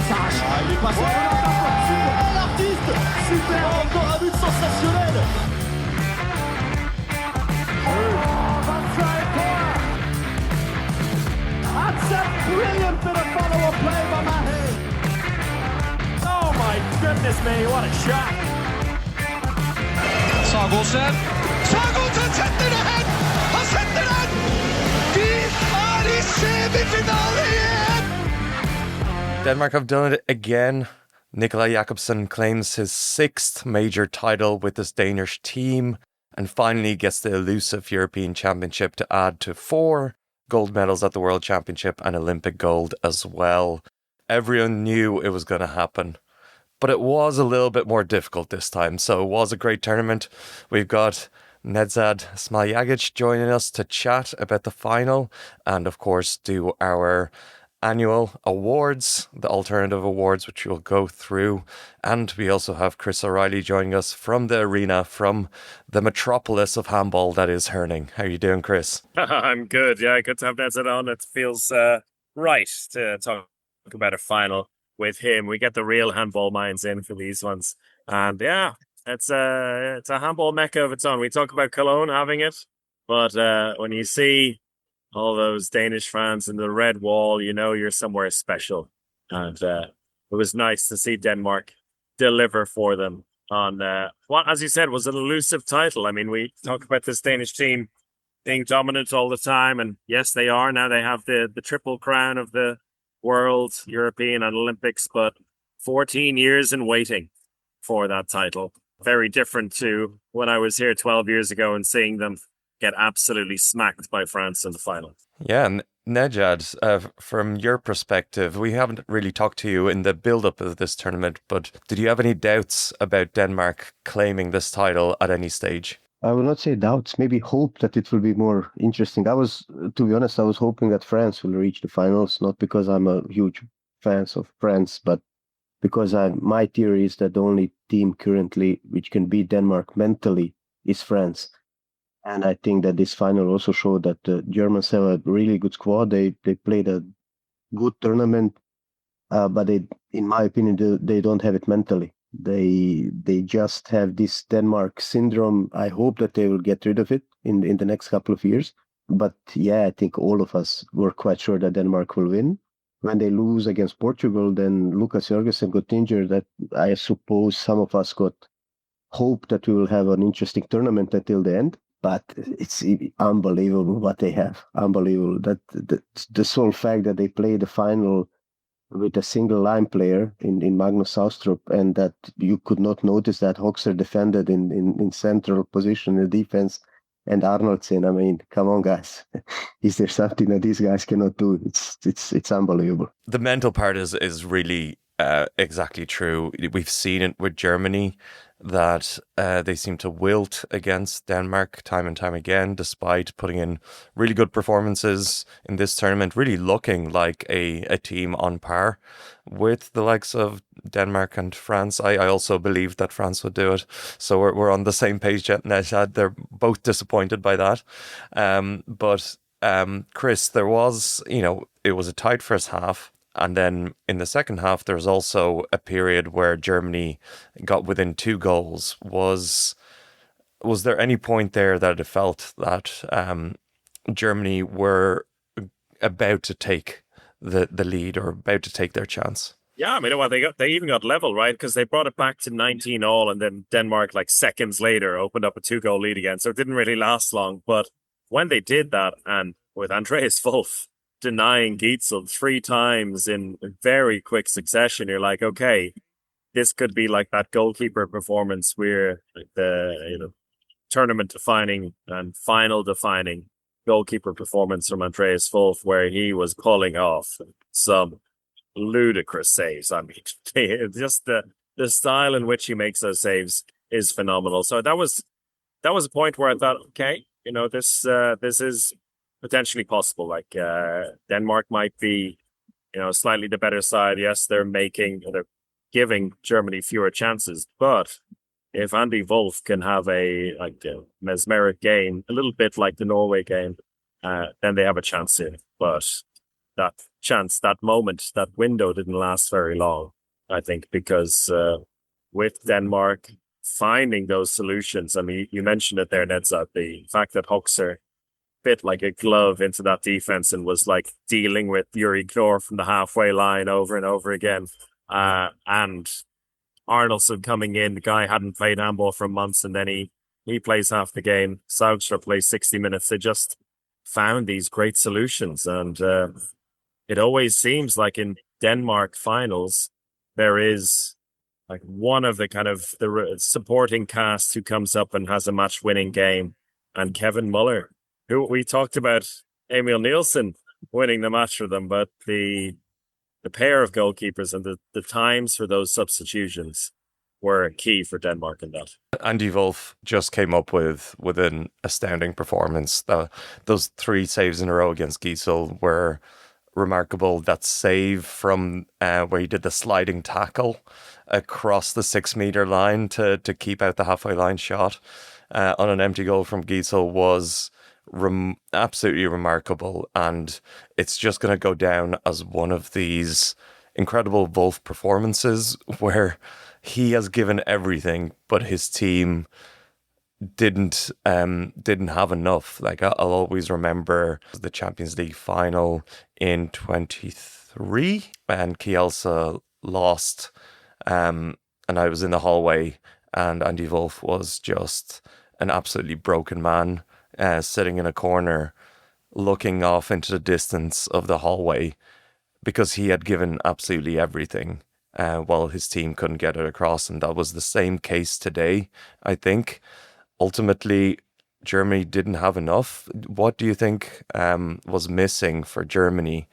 s'arrache. Il est passé. Super, l'artiste. Super, encore un but sensationnel. That's a brilliant bit of follow-up play by Mahe. Oh my goodness me, what a shot. Sagosen setter det hen! Han setter den! Vi er i semifinale igjen! Denmark have done it again. Nikolaj Jakobsen claims his 6th major title with this Danish team and finally gets the elusive European Championship to add to 4 gold medals at the World Championship and Olympic gold as well. Everyone knew it was going to happen, but it was a little bit more difficult this time, so it was a great tournament. We've got Nedzad Smajlagic joining us to chat about the final and, of course, do our annual awards, the alternative awards, which we'll go through. And we also have Chris O'Reilly joining us from the arena, from the metropolis of handball that is Herning. How are you doing, Chris? I'm good. Yeah, good to have Nedzad on. It feels right to talk about a final with him. We get the real handball minds in for these ones. And yeah, it's a handball mecca of its own. We talk about Cologne having it, but when you see all those Danish fans in the red wall, you know you're somewhere special. And it was nice to see Denmark deliver for them on what, as you said, was an elusive title. I mean, we talk about this Danish team being dominant all the time, and yes, they are. Now they have the triple crown of the World, European, and Olympics, but 14 years in waiting for that title. Very different to when I was here 12 years ago and seeing them get absolutely smacked by France in the final. Yeah, and Nedzad, from your perspective, we haven't really talked to you in the build-up of this tournament, but did you have any doubts about Denmark claiming this title at any stage? I will not say doubts, maybe hope that it will be more interesting. To be honest, I was hoping that France will reach the finals, not because I'm a huge fan of France, but because my theory is that the only team currently which can beat Denmark mentally is France. And I think that this final also showed that the Germans have a really good squad. They played a good tournament, but in my opinion, they don't have it mentally. They just have this Denmark syndrome. I hope that they will get rid of it in the next couple of years. But yeah, I think all of us were quite sure that Denmark will win. When they lose against Portugal, then Lucas Jørgensen got injured. That I suppose some of us got hope that we will have an interesting tournament until the end. But it's unbelievable what they have. Unbelievable. That the sole fact that they played the final with a single line player in Magnus Saustrup, and that you could not notice that Hoxer defended in central position in the defense, and Arnoldsen. I mean, come on, guys. Is there something that these guys cannot do? It's unbelievable. The mental part is really exactly true. We've seen it with Germany, that they seem to wilt against Denmark time and time again, despite putting in really good performances in this tournament, really looking like a team on par with the likes of Denmark and France. I also believed that France would do it. So we're on the same page, Nedzad. They're both disappointed by that. But Chris, there was, it was a tight first half. And then in the second half, there's also a period where Germany got within 2 goals. Was there any point there that it felt that Germany were about to take the lead or about to take their chance? Yeah, I mean, well, they even got level, right? Because they brought it back to 19-all, and then Denmark, like seconds later, opened up a 2-goal lead again. So it didn't really last long. But when they did that, and with Andreas Wolf denying Gietzel 3 times in very quick succession, you're like, okay, this could be like that goalkeeper performance where the tournament defining and final defining goalkeeper performance from Andreas Wolf, where he was pulling off some ludicrous saves. I mean, just the style in which he makes those saves is phenomenal. So that was a point where I thought, okay, this is potentially possible. Like Denmark might be, slightly the better side. Yes, they're giving Germany fewer chances, but if Andy Wolf can have a mesmeric game, a little bit like the Norway game, then they have a chance here. But that chance, that moment, that window didn't last very long, I think, because with Denmark finding those solutions, I mean, you mentioned it there, Nedzad, the fact that Huxer fit like a glove into that defense and was like dealing with Yuri Knorr from the halfway line over and over again. And Arnoldson coming in, the guy hadn't played handball for months, and then he plays half the game. Saugstra plays 60 minutes. They just found these great solutions. And it always seems like in Denmark finals, there is like one of the kind of the supporting cast who comes up and has a match-winning game. And Kevin Muller, who we talked about Emil Nielsen winning the match for them, but the pair of goalkeepers and the times for those substitutions were key for Denmark in that. Andy Wolf just came up with an astounding performance. Those 3 saves in a row against Giesel were remarkable. That save from where he did the sliding tackle across the 6-meter line to keep out the halfway line shot on an empty goal from Giesel was absolutely remarkable, and it's just going to go down as one of these incredible Wolf performances where he has given everything, but his team didn't have enough. Like I'll always remember the Champions League final in 23, and Kielce lost, and I was in the hallway, and Andy Wolf was just an absolutely broken man. Sitting in a corner, looking off into the distance of the hallway because he had given absolutely everything while his team couldn't get it across. And that was the same case today, I think. Ultimately, Germany didn't have enough. What do you think was missing for Germany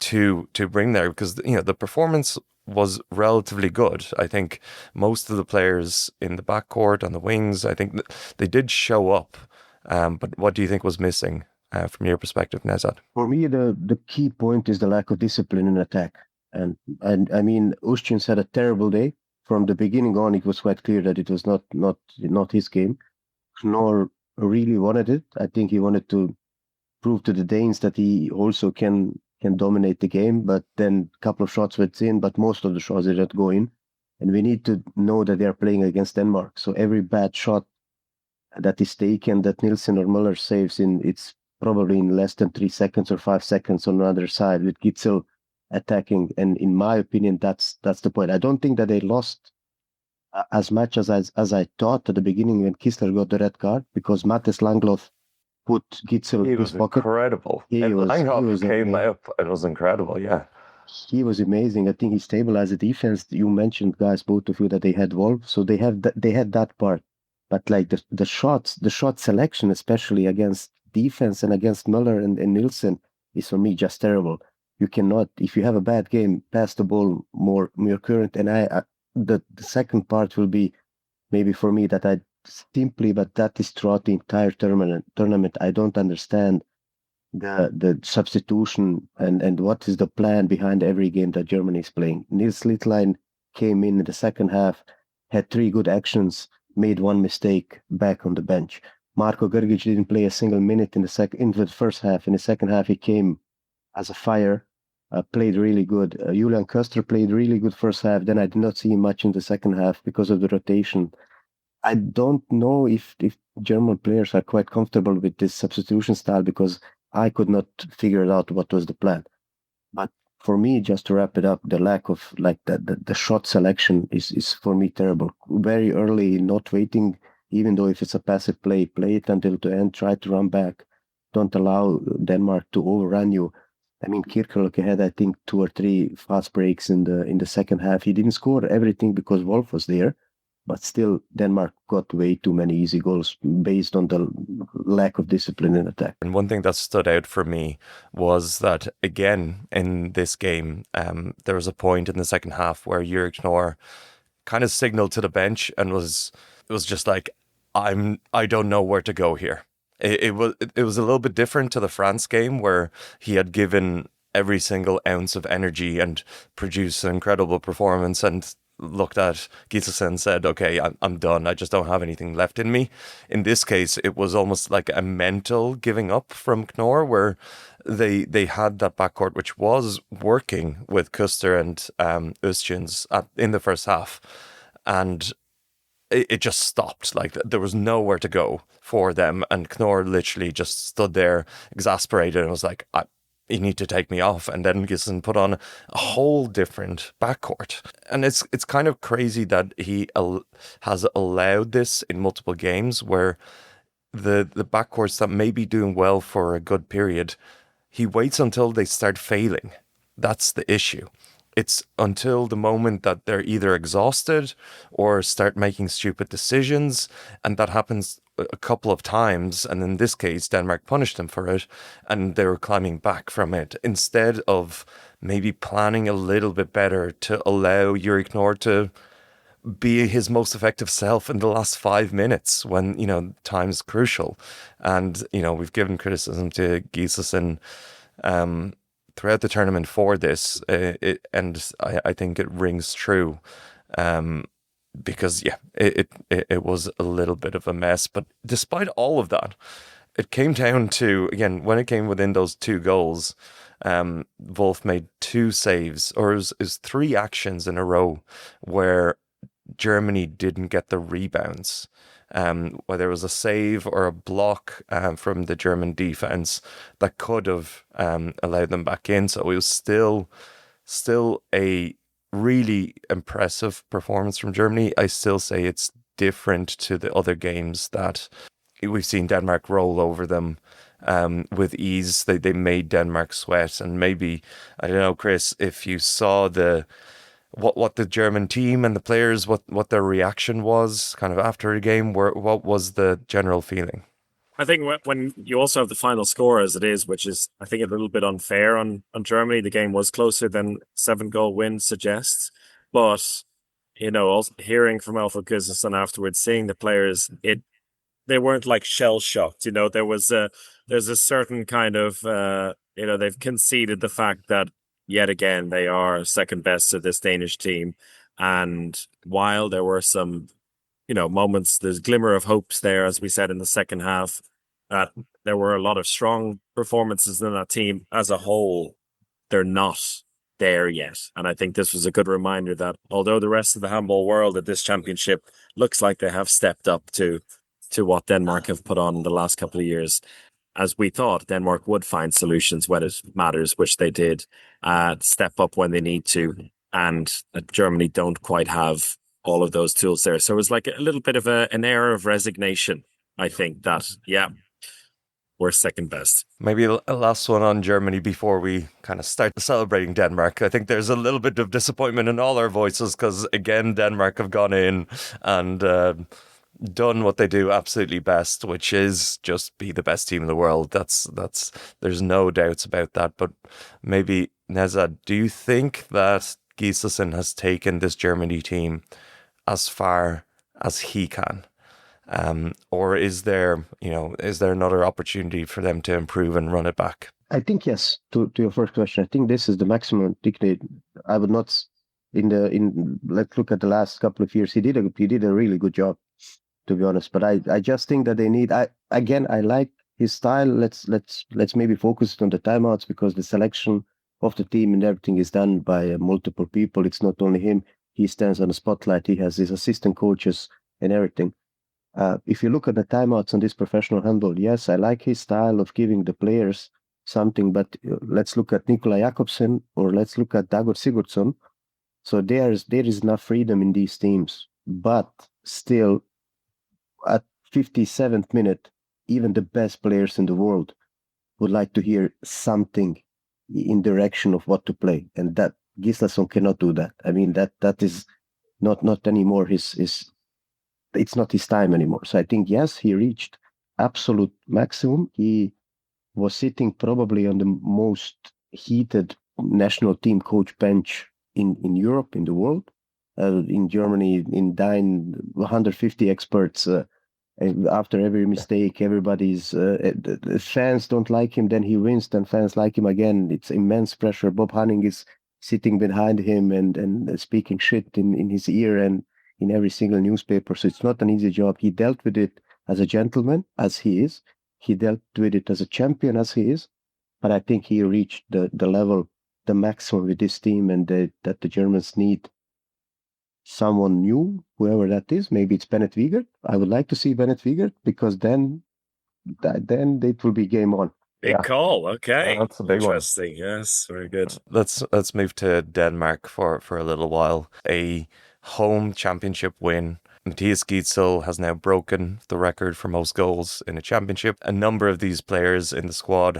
to bring there? Because the performance was relatively good. I think most of the players in the backcourt, on the wings, I think they did show up. But what do you think was missing from your perspective, Nedzad? For me, the key point is the lack of discipline in attack. And I mean, Ustjins had a terrible day. From the beginning on, it was quite clear that it was not his game. Knorr really wanted it. I think he wanted to prove to the Danes that he also can dominate the game. But then a couple of shots went in, but most of the shots didn't go in. And we need to know that they are playing against Denmark. So every bad shot that is taken, that Nielsen or Muller saves in, it's probably in less than 3 seconds or 5 seconds on the other side with Gitzel attacking. And in my opinion, that's the point. I don't think that they lost as much as I thought at the beginning when Kistler got the red card, because Mattes Langloth put Gitzel in his pocket. Incredible. Langloth came up. It was incredible, yeah. He was amazing. I think he stabilized the defense. You mentioned, guys, both of you, that they had Wolf, so they had that part. But like the shot selection, especially against defense and against Muller and Nielsen, is for me just terrible. You cannot, if you have a bad game, pass the ball more current. And the second part will be maybe for me that but that is throughout the entire tournament. I don't understand the substitution and what is the plan behind every game that Germany is playing. Nils Littlein came in the second half, had 3 good actions, made 1 mistake, back on the bench. Marko Grgic didn't play a single minute in the first half. In the second half, he came as a fire, played really good. Julian Köster played really good first half. Then I did not see him much in the second half because of the rotation. I don't know if German players are quite comfortable with this substitution style, because I could not figure out what was the plan. But for me, just to wrap it up, the lack of the shot selection is for me terrible. Very early, not waiting, even though if it's a passive play it until the end, try to run back. Don't allow Denmark to overrun you. I mean, Kirkelke had, I think, 2 or 3 fast breaks in the second half. He didn't score everything because Wolf was there, but still Denmark got way too many easy goals based on the lack of discipline in attack. And one thing that stood out for me was that, again, in this game, there was a point in the second half where Yuri Knorr kind of signaled to the bench and was just like, I don't know where to go here. It was a little bit different to the France game, where he had given every single ounce of energy and produced an incredible performance. And looked at Gisela and said, okay, I'm done. I just don't have anything left in me. In this case, it was almost like a mental giving up from Knorr, where they had that backcourt which was working with Kuster and Ustjens in the first half, and it just stopped. Like, there was nowhere to go for them, and Knorr literally just stood there exasperated and was like, you need to take me off. And then Gislen put on a whole different backcourt. And it's kind of crazy that he has allowed this in multiple games, where the backcourts that may be doing well for a good period, he waits until they start failing. That's the issue. It's until the moment that they're either exhausted or start making stupid decisions, and that happens a couple of times. And in this case, Denmark punished them for it, and they were climbing back from it, instead of maybe planning a little bit better to allow Yuri Knorr to be his most effective self in the last 5 minutes when, time's crucial. And, we've given criticism to Gisela throughout the tournament for this, and I think it rings true, because it was a little bit of a mess. But despite all of that, it came down to, again, when it came within those 2 goals, Wolf made 2 saves, or it was 3 actions in a row where Germany didn't get the rebounds. Whether it was a save or a block from the German defense that could have allowed them back in. So it was still a really impressive performance from Germany. I still say it's different to the other games that we've seen Denmark roll over them with ease. They made Denmark sweat. And maybe, I don't know, Chris, if you saw what the German team and the players, what their reaction was kind of after the game, what was the general feeling? I think when you also have the final score as it is, which is, I think, a little bit unfair on Germany. The game was closer than 7-goal win suggests. But, also hearing from Alfred Gustafsson afterwards, seeing the players, they weren't like shell shocked. There's a certain kind of, they've conceded the fact that yet again they are second best to this Danish team. And while there were some, moments, there's glimmer of hopes there, as we said in the second half, that there were a lot of strong performances in that team. As a whole, they're not there yet. And I think this was a good reminder that although the rest of the handball world at this championship looks like they have stepped up to what Denmark have put on in the last couple of years, as we thought, Denmark would find solutions when it matters, which they did, step up when they need to, and Germany don't quite have all of those tools there. So it was like a little bit of an air of resignation, I think, that, we're second best. Maybe a last one on Germany before we kind of start celebrating Denmark. I think there's a little bit of disappointment in all our voices because, again, Denmark have gone in and done what they do absolutely best, which is just be the best team in the world. That's there's no doubts about that. But maybe, Nedzad, do you think that Gislason has taken this Germany team as far as he can? Or is there another opportunity for them to improve and run it back? I think yes. To your first question, I think this is the maximum dignity. I would not let's look at the last couple of years. He did a really good job, to be honest. But I just think that they need. I like his style. Let's maybe focus on the timeouts, because the selection of the team and everything is done by multiple people. It's not only him. He stands on the spotlight. He has his assistant coaches and everything. If you look at the timeouts on this professional handball, yes, I like his style of giving the players something. But let's look at Nikolai Jakobsen, or let's look at Dagur Sigurdsson. So there is enough freedom in these teams, but still, at 57th minute, even the best players in the world would like to hear something in direction of what to play, and that Gislason cannot do that. I mean, that is not anymore his. It's not his time anymore. So I think yes, he reached absolute maximum. He was sitting probably on the most heated national team coach bench in Europe, in the world. In Germany, in Dine, 150 experts. After every mistake, everybody's fans don't like him. Then he wins. Then fans like him again. It's immense pressure. Bob Hanning is sitting behind him and speaking shit in his ear and in every single newspaper. So it's not an easy job. He dealt with it as a gentleman, as he is. He dealt with it as a champion, as he is. But I think he reached the level, the maximum with this team, and that the Germans need someone new, whoever that is. Maybe it's Bennett Wiegert. I would like to see Bennett Wiegert, because then it will be game on. Big call. Okay. That's a big one. Interesting. Yes, very good. Let's move to Denmark for a little while. A home championship win. Matthias Gidsel has now broken the record for most goals in a championship. A number of these players in the squad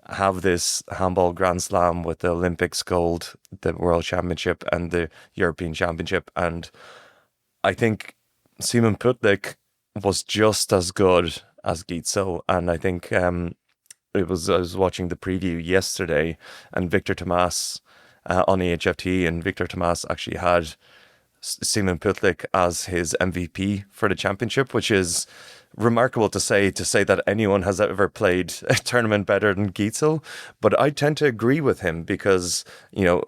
have this handball Grand Slam with the Olympics gold, the World Championship and the European Championship. And I think Simon Putlik was just as good as Gidsel. And I think I was watching the preview yesterday, and Victor Tomas on EHFT, and Victor Tomas actually had Simon Putlik as his MVP for the championship, which is remarkable to say that anyone has ever played a tournament better than Gidsel. But I tend to agree with him, because, you know,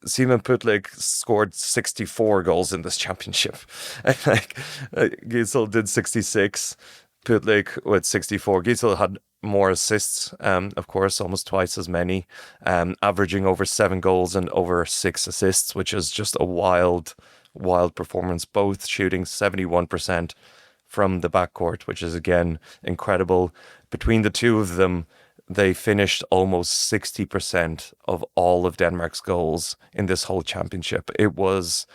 Simon Putlik scored 64 goals in this championship. Like, Gidsel did 66, Putlik with 64. Gidsel had more assists, of course, almost twice as many, averaging over 7 goals and over 6 assists, which is just a wild performance. Both shooting 71% from the backcourt, which is again incredible. Between the two of them, they finished almost 60% of all of Denmark's goals in this whole championship. It was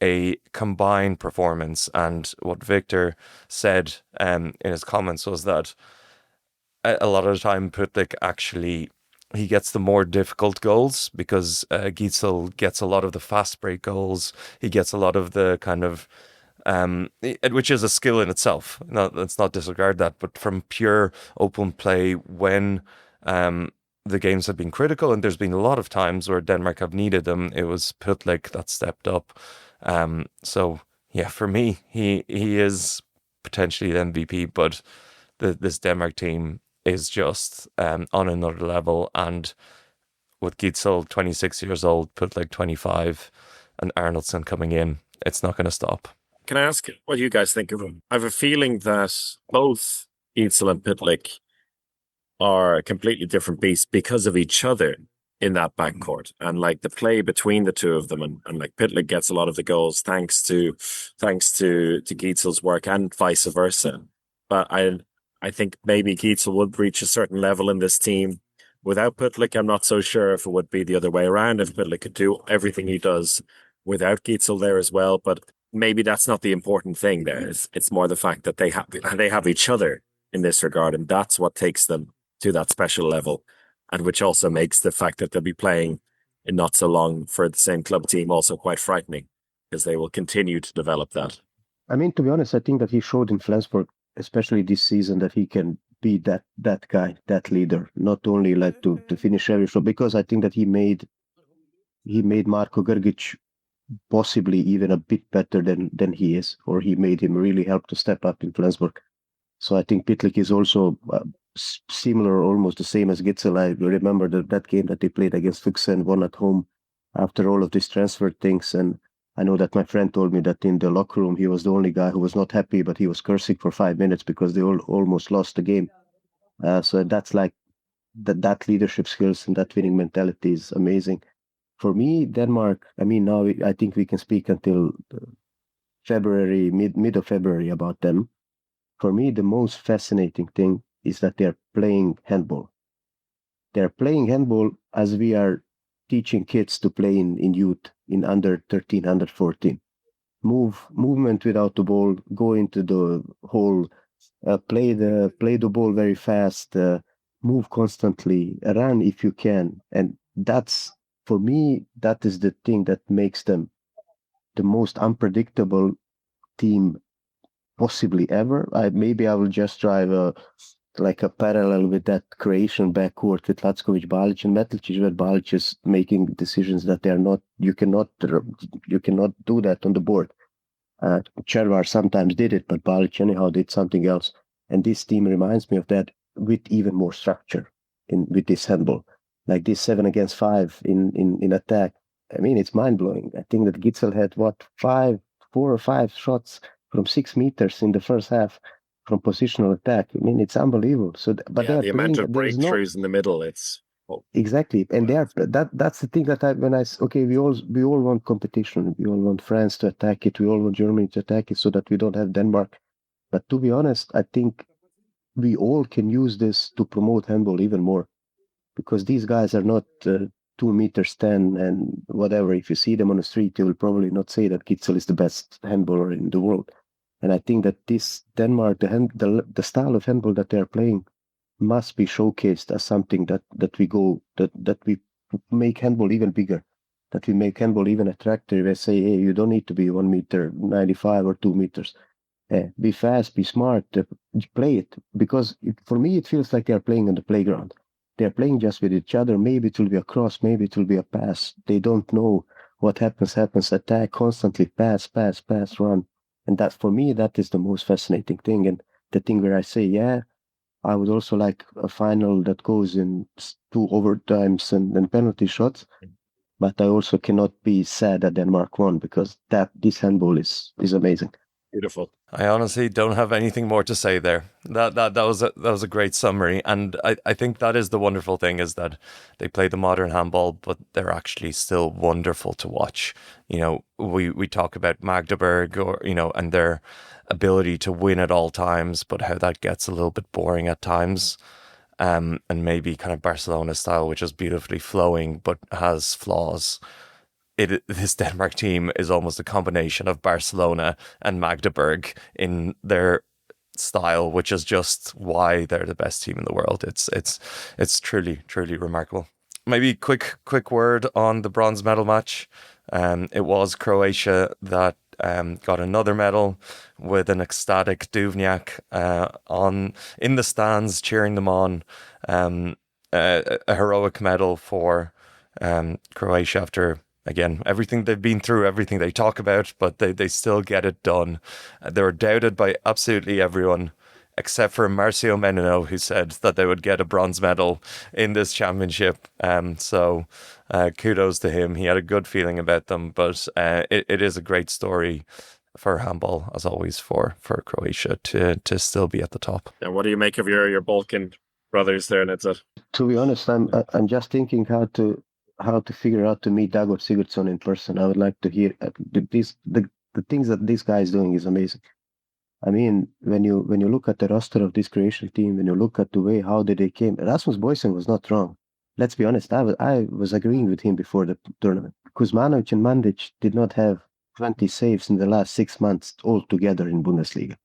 a combined performance, and what Victor said in his comments was that a lot of the time Putlik actually, he gets the more difficult goals, because Gidsel gets a lot of the fast break goals. He gets a lot of the kind of which is a skill in itself. Let's not disregard that. But from pure open play, when the games have been critical, and there's been a lot of times where Denmark have needed them, it was Putlik that stepped up. So yeah, for me, he is potentially the MVP, but this Denmark team is just on another level. And with Gidsel 26 years old, Putlik 25, and Arnoldson coming in, it's not going to stop. Can I ask what you guys think of him? I have a feeling that both Gidsel and Putlik are completely different beasts because of each other in that backcourt, and like the play between the two of them, and like Putlik gets a lot of the goals thanks to Gidsel's work, and vice versa. But I think maybe Gidsel would reach a certain level in this team without Putlik. I'm not so sure if it would be the other way around, if Putlik could do everything he does without Gidsel there as well. But maybe that's not the important thing there. It's more the fact that they have each other in this regard, and that's what takes them to that special level, and which also makes the fact that they'll be playing in not so long for the same club team also quite frightening, because they will continue to develop that. I mean, to be honest, I think that he showed in Flensburg, especially this season, that he can be that guy, that leader, not only like to finish every show, because I think that he made Marko Grgic possibly even a bit better than he is, or he made him really help to step up in Flensburg. So I think Putlik is also similar, almost the same as Gidsel. I remember that game that they played against Fuchsen, won at home after all of these transfer things. And I know that my friend told me that in the locker room, he was the only guy who was not happy, but he was cursing for 5 minutes because they almost lost the game. So that's like that leadership skills and that winning mentality is amazing. For me, Denmark, I mean, now I think we can speak until February, mid of February about them. For me, the most fascinating thing is that they're playing handball. They're playing handball as we are teaching kids to play in youth, in under 13, under 14. Movement without the ball, go into the hole, play the ball very fast, move constantly, run if you can. And that's, for me, that is the thing that makes them the most unpredictable team possibly ever. Maybe I will just drive a parallel with that Croatian backcourt with Lackovic, Balic, and Metlicic, where Balic is making decisions that they are not. You cannot do that on the board. Chervar sometimes did it, but Balic anyhow did something else. And this team reminds me of that, with even more structure with this handball. like this 7 against 5 in attack. I mean, it's mind blowing. I think that Gitzel had 4 or 5 shots from 6 meters in the first half from positional attack. I mean, it's unbelievable. So, but Yeah, they are the playing. amount of There's no breakthroughs in the middle, it's exactly, and they are that's the thing that okay, we all want competition. We all want France to attack it. We all want Germany to attack it so that we don't have Denmark. But to be honest, I think we all can use this to promote handball even more, because these guys are not 2 meters 10 and whatever. If you see them on the street, you will probably not say that Gitzel is the best handballer in the world. And I think that this Denmark, the style of handball that they are playing, must be showcased as something that we make handball even bigger, that we make handball even attractive. I say, hey, you don't need to be 1 meter 95 or 2 meters. Be fast, be smart, play it. Because for me, it feels like they are playing on the playground. They are playing just with each other. Maybe it will be a cross, maybe it will be a pass. They don't know what happens. Attack constantly, pass, run. And that, for me, that is the most fascinating thing. And the thing where I say, yeah, I would also like a final that goes in 2 overtimes and penalty shots. But I also cannot be sad that Denmark won, because this handball is amazing. beautiful. I honestly don't have anything more to say there. That was a great summary, and I think that is the wonderful thing, is that they play the modern handball, but they're actually still wonderful to watch. You know, we talk about Magdeburg, or and their ability to win at all times, but how that gets a little bit boring at times. And maybe kind of Barcelona style, which is beautifully flowing but has flaws. This Denmark team is almost a combination of Barcelona and Magdeburg in their style, which is just why they're the best team in the world. It's truly remarkable. Maybe quick word on the bronze medal match. It was Croatia that got another medal, with an ecstatic Duvnjak in the stands cheering them on. A heroic medal for Croatia after, again, everything they've been through, everything they talk about, but they still get it done. They were doubted by absolutely everyone, except for Marcio Menino, who said that they would get a bronze medal in this championship. So kudos to him. He had a good feeling about them, but it is a great story for handball, as always, for Croatia to still be at the top. And what do you make of your Balkan brothers there, Nedzad? To be honest, I'm just thinking how to figure out to meet Dagot Sigurdsson in person. I would like to hear the things that this guy is doing is amazing. I mean, when you look at the roster of this Croatian team, when you look at the way how they came, Rasmus Boysen was not wrong. Let's be honest. I was agreeing with him before the tournament. Kuzmanovic and Mandic did not have 20 saves in the last 6 months altogether in Bundesliga.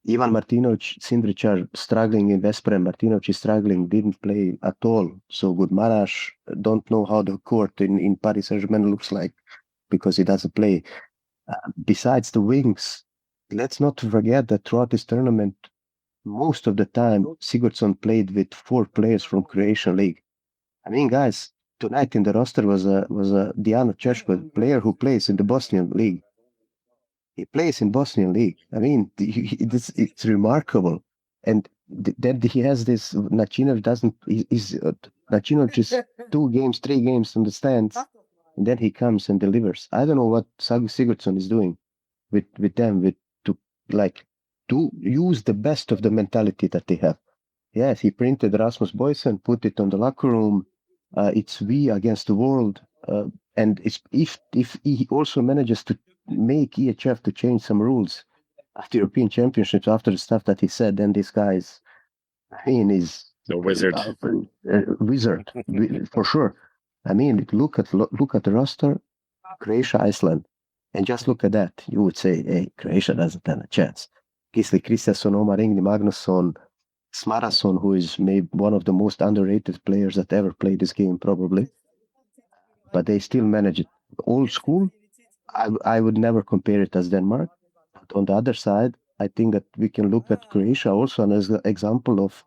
Ivan Martinovic, Sindric are struggling in Veszprém. Martinovic is struggling, didn't play at all. So good. Marash, don't know how the court in Paris Saint-Germain looks like, because he doesn't play. Besides the wings, let's not forget that throughout this tournament, most of the time, Sigurdsson played with 4 players from Croatian league. I mean, guys, tonight in the roster was a Dijano Češko, player who plays in the Bosnian league. He plays in Bosnian league. I mean, it's remarkable. And then he has this. Načinovic doesn't. Načinovic is 2 games, 3 games on the stands, and then he comes and delivers. I don't know what Sigurdsson is doing with them, to use the best of the mentality that they have. Yes, he printed Rasmus Boysen, put it on the locker room. It's we against the world, and if he also manages to make EHF to change some rules at the European Championships after the stuff that he said, then this guy is, I mean, is a wizard. Wizard for sure. I mean, look at the roster, Croatia, Iceland, and just look at that. You would say, hey, Croatia doesn't have a chance. Gisli Kristjansson, Omar Ingni Magnusson, Smarason, who is maybe one of the most underrated players that ever played this game, probably. But they still manage it. Old school, I would never compare it as Denmark. But on the other side, I think that we can look at Croatia also as an example of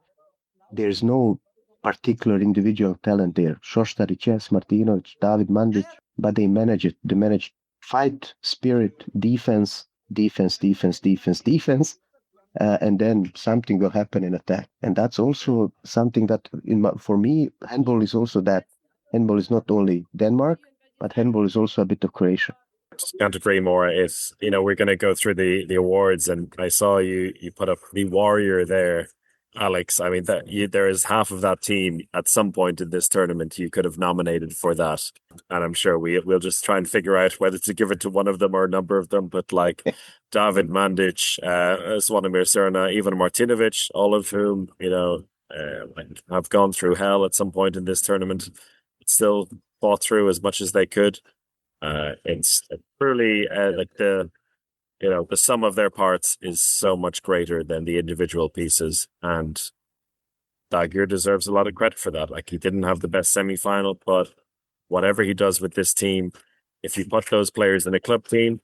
there's no particular individual talent there. Šoštarić, yes, Martinovic, David Mandic, but they manage it. They manage fight, spirit, defense, and then something will happen in attack. And that's also something that, for me, handball is also that. Handball is not only Denmark, but handball is also a bit of Croatia. Can't agree more. If we're going to go through the awards, and I saw you put up the Warrior there, Alex. I mean, there is half of that team at some point in this tournament you could have nominated for that, and I'm sure we'll just try and figure out whether to give it to one of them or a number of them. But like David Mandic, Zvonimir Cerna, Ivan Martinovic, all of whom have gone through hell at some point in this tournament, still fought through as much as they could. It's truly like the sum of their parts is so much greater than the individual pieces, and Dagur deserves a lot of credit for that. Like, he didn't have the best semi-final, but whatever he does with this team, if you put those players in a club team,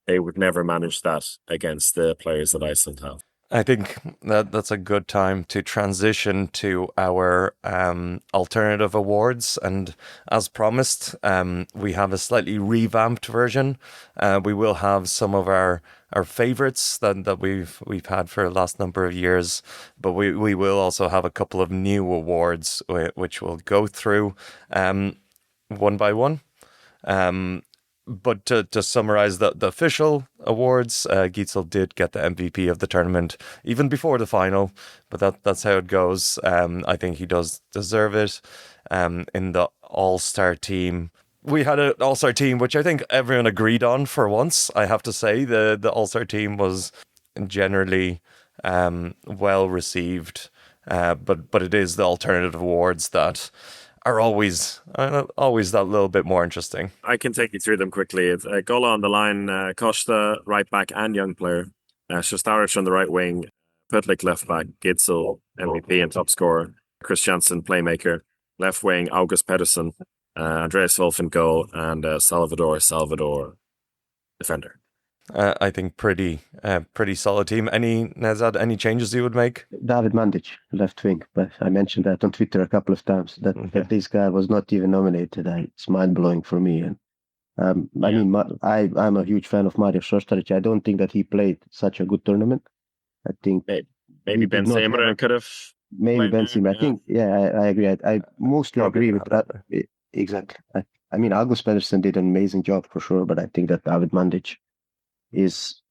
they would never manage that against the players that Iceland have. I think that's a good time to transition to our alternative awards. And as promised, we have a slightly revamped version. We will have some of our favorites that we've had for the last number of years, but we will also have a couple of new awards which we'll go through one by one. But to summarize the official awards, Gitzel did get the MVP of the tournament even before the final, but that's how it goes. I think he does deserve it. In the all-star team, we had an all-star team which I think everyone agreed on for once. I have to say the all-star team was generally well received, but it is the alternative awards that are always that little bit more interesting. I can take you through them quickly. It's Gola on the line, Costa right back and young player, Shostaric on the right wing, Putlik left back, Gitzel MVP and top scorer, Christiansen playmaker, left wing August Pedersen, Andreas Wolf in goal, and Salvador defender. Uh, I think pretty solid team. Nedzad, any changes you would make? David Mandic, left wing, but I mentioned that on Twitter a couple of times that this guy was not even nominated. It's mind blowing for me. And I mean, I'm a huge fan of Mario Šoštarić. I don't think that he played such a good tournament. I think Maybe Ben Semra could have. maybe Ben Semra. I think, I agree. I mostly agree with that. Exactly. I mean, August Pedersen did an amazing job for sure, but I think that David Mandic is,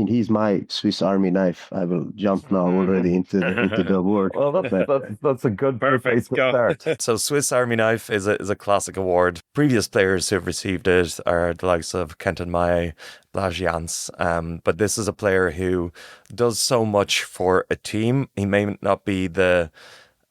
he's my Swiss Army knife. I will jump now already into the award. Well, that's a good place to start. So Swiss Army Knife is a classic award. Previous players who have received it are the likes of Kenton Maye, Blaž Jans, but this is a player who does so much for a team. He may not be the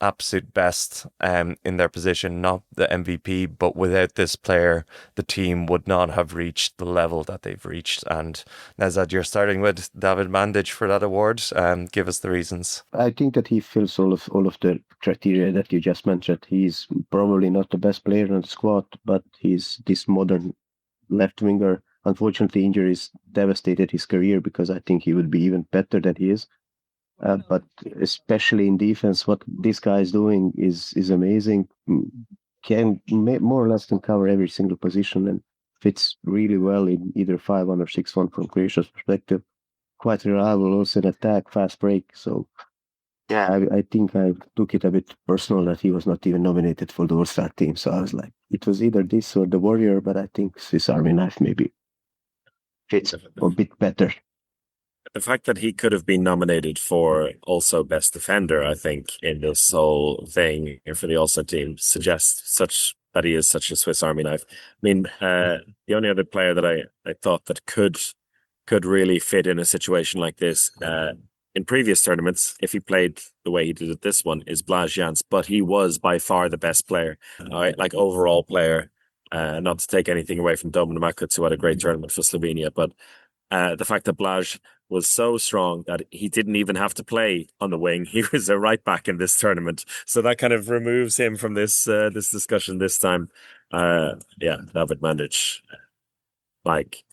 absolute best in their position, not the MVP, but without this player, the team would not have reached the level that they've reached. And Nedzad, you're starting with David Mandic for that award. Give us the reasons. I think that he fills all of the criteria that you just mentioned. He's probably not the best player on the squad, but he's this modern left winger. Unfortunately, injuries devastated his career, because I think he would be even better than he is. But especially in defense, what this guy is doing is amazing. Can more or less can cover every single position and fits really well in either 5-1 or 6-1 from Croatia's perspective. Quite reliable also in attack, fast break. So yeah, I think I took it a bit personal that he was not even nominated for the All-Star team. So I was like, it was either this or the Warrior, but I think Swiss Army Knife maybe fits a bit better. The fact that he could have been nominated for also Best Defender, I think, in this whole thing for the All-Star team suggests that he is such a Swiss Army knife. I mean, the only other player that I thought that could really fit in a situation like this in previous tournaments, if he played the way he did at this one, is Blaž Jans, but he was by far the best player, like overall player. Not to take anything away from Domen Makuc, who had a great tournament for Slovenia, but the fact that Blaž was so strong that he didn't even have to play on the wing. He was a right back in this tournament. So that kind of removes him from this discussion this time. David Mandic, like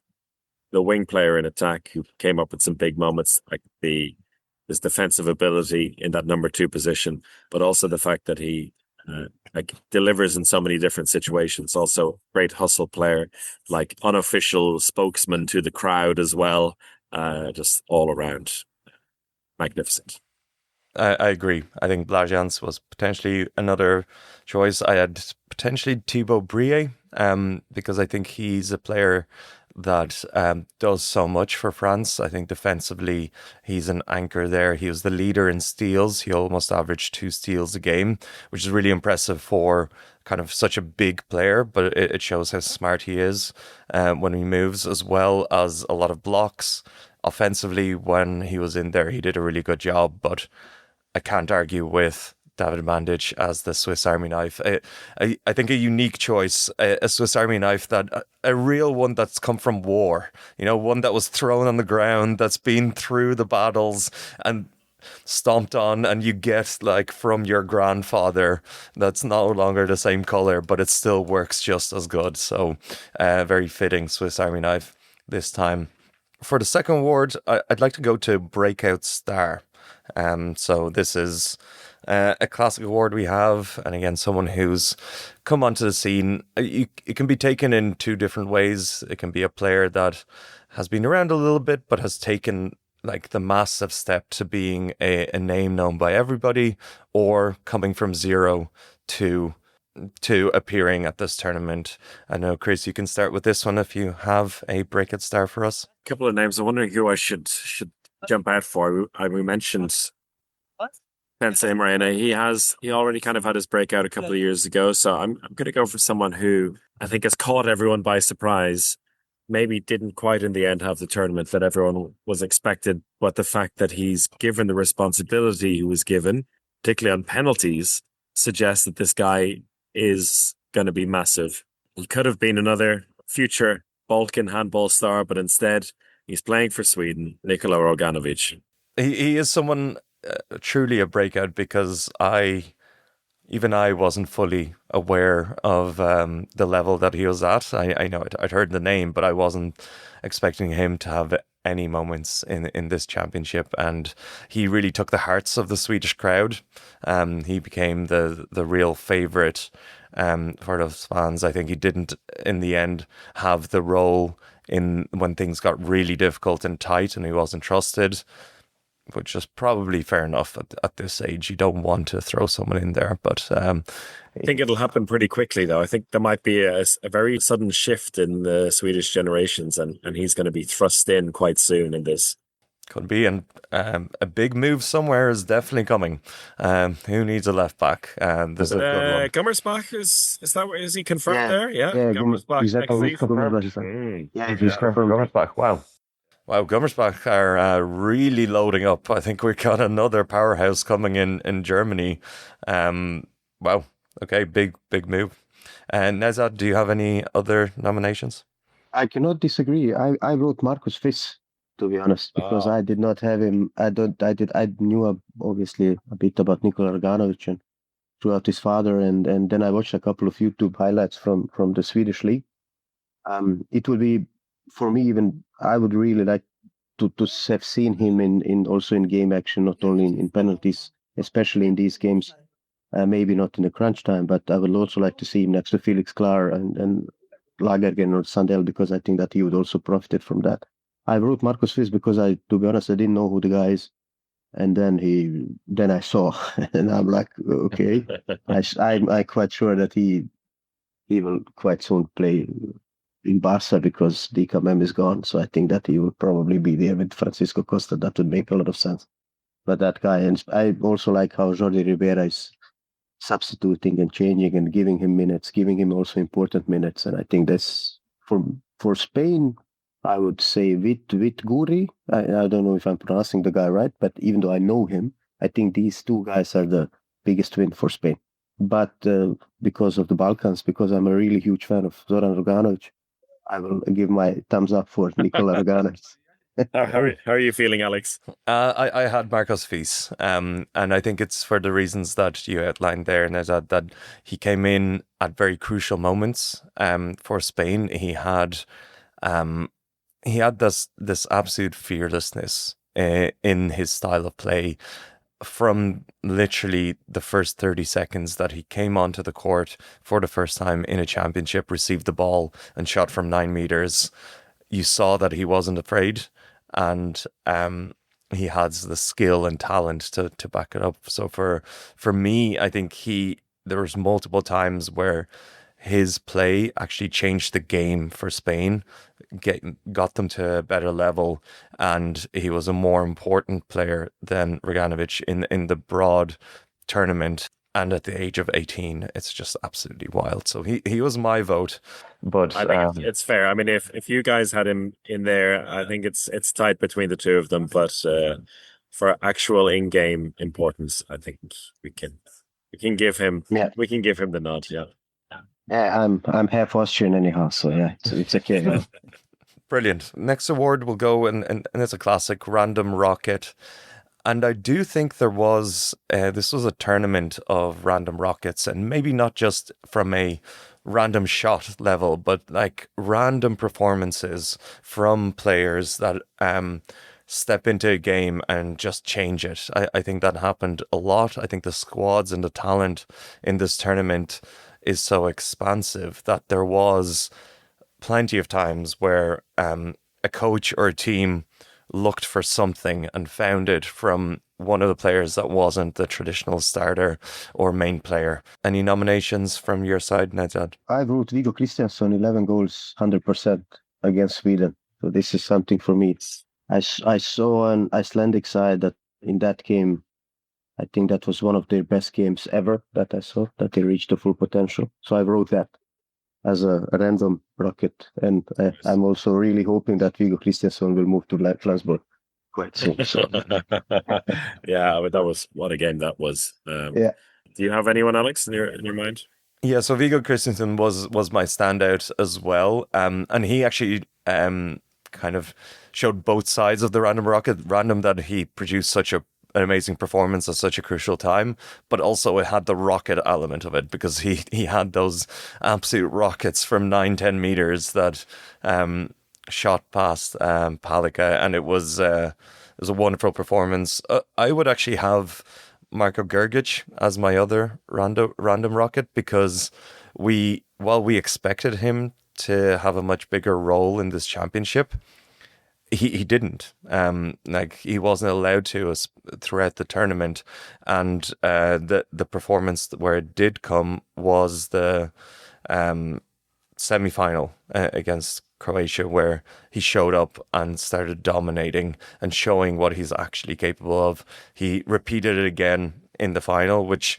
the wing player in attack who came up with some big moments, like his defensive ability in that number 2 position, but also the fact that he delivers in so many different situations. Also great hustle player, like unofficial spokesman to the crowd as well. Just all around magnificent. I agree. I think Blasians was potentially another choice. I had potentially Thibaut Brie, because I think he's a player that does so much for France. I think defensively, he's an anchor there. He was the leader in steals. He almost averaged 2 steals a game, which is really impressive for kind of such a big player, but it shows how smart he is when he moves, as well as a lot of blocks. Offensively, when he was in there, he did a really good job, but I can't argue with David Mandic as the Swiss Army knife. I think a unique choice, a Swiss Army knife a real one that's come from war, one that was thrown on the ground, that's been through the battles and stomped on, and you get like from your grandfather, that's no longer the same color, but it still works just as good. So very fitting Swiss Army knife this time. For the second award, I'd like to go to Breakout Star. So this is a classic award we have, and again, someone who's come onto the scene. It can be taken in 2 different ways. It can be a player that has been around a little bit, but has taken like the massive step to being a name known by everybody, or coming from zero to appearing at this tournament. I know, Chris, you can start with this one if you have a breakout star for us. A couple of names. I'm wondering who I should jump out for. We mentioned Pense Morena. He already kind of had his breakout a couple of years ago, so I'm going to go for someone who I think has caught everyone by surprise. Maybe didn't quite in the end have the tournament that everyone was expected, but the fact that he's given the responsibility he was given, particularly on penalties, suggests that this guy is going to be massive. He could have been another future Balkan handball star, but instead he's playing for Sweden, Nikola Roganovic. He is someone truly a breakout, because I wasn't fully aware of the level that he was at. I know I'd heard the name, but I wasn't expecting him to have any moments in this championship, and he really took the hearts of the Swedish crowd. He became the real favourite for those fans. I think he didn't in the end have the role in when things got really difficult and tight and he wasn't trusted, which is probably fair enough at this age. You don't want to throw someone in there, but I think it'll happen pretty quickly, though. I think there might be a very sudden shift in the Swedish generations, and he's going to be thrust in quite soon in this. Could be, and a big move somewhere is definitely coming. Who needs a left back? There's a good one. Gummersbach, is he confirmed there? Yeah, Gummersbach. Exactly. He's confirmed. He's confirmed Gummersbach. Wow, Gummersbach are really loading up. I think we've got another powerhouse coming in Germany. Wow. Okay, big move. And Nedzad, do you have any other nominations? I cannot disagree. I wrote Marcus Fiss, to be honest, because I did not have him. I knew obviously a bit about Nikola Roganovic and throughout his father, and then I watched a couple of YouTube highlights from the Swedish league. It would be, for me, even I would really like to have seen him in also in game action, not only in penalties, especially in these games. Maybe not in the crunch time, but I would also like to see him next to Felix Klar and Lagergren or Sandell, because I think that he would also profit from that. I wrote Marcus Fiss because to be honest, I didn't know who the guy is, and then I saw, and I'm like, okay, I'm quite sure that he will quite soon play in Barca because DKM is gone. So I think that he would probably be there with Francisco Costa. That would make a lot of sense. But that guy, and I also like how Jordi Ribera is substituting and changing and giving him minutes, giving him also important minutes. And I think that's for Spain, I would say Vit Guri. I don't know if I'm pronouncing the guy right, but even though I know him, I think these 2 guys are the biggest win for Spain. But because of the Balkans, because I'm a really huge fan of Zoran Roganovic, I will give my thumbs up for Nikola Roganovic. How are you feeling, Alex? I had Marcus Fiss, and I think it's for the reasons that you outlined there, Nedzad, that he came in at very crucial moments for Spain. He had this absolute fearlessness in his style of play. From literally the first 30 seconds that he came onto the court for the first time in a championship, received the ball and shot from 9 meters, you saw that he wasn't afraid. And he has the skill and talent to back it up. So for me, I think there was multiple times where his play actually changed the game for Spain, got them to a better level, and he was a more important player than Reganovic in the broad tournament. And at the age of 18, it's just absolutely wild. So he was my vote. But I think it's fair. I mean, if you guys had him in there, I think it's tight between the two of them. But for actual in-game importance, I think we can give him the nod. Yeah. Yeah, I'm half Austrian anyhow, so yeah, it's okay. Yeah. Brilliant. Next award will go, and it's a classic, Random Rocket. And I do think this was a tournament of random rockets, and maybe not just from a random shot level, but like random performances from players that step into a game and just change it. I think that happened a lot. I think the squads and the talent in this tournament is so expansive that there was plenty of times where a coach or a team looked for something and found it from one of the players that wasn't the traditional starter or main player. Any nominations from your side, Nedzad? I wrote Viggo Kristiansson, 11 goals, 100% against Sweden. So this is something for me. I saw an Icelandic side that in that game, I think that was one of their best games ever that I saw, that they reached the full potential. So I wrote that as a random rocket. And I'm also really hoping that Viggo Kristiansson will move to Flensburg quite soon. So. Yeah, but that was what a game that was. Yeah. Do you have anyone, Alex, in your mind? Yeah, so Viggo Kristiansson was my standout as well. And he actually kind of showed both sides of the random rocket. Random that he produced such an amazing performance at such a crucial time, but also it had the rocket element of it, because he had those absolute rockets from 9-10 meters that shot past Palika, and it was a wonderful performance. I would actually have Marko Grgic as my other random rocket, because while we expected him to have a much bigger role in this championship, he didn't. Like, he wasn't allowed to throughout the tournament, and the performance where it did come was the semi-final against Croatia, where he showed up and started dominating and showing what he's actually capable of. He repeated it again in the final, which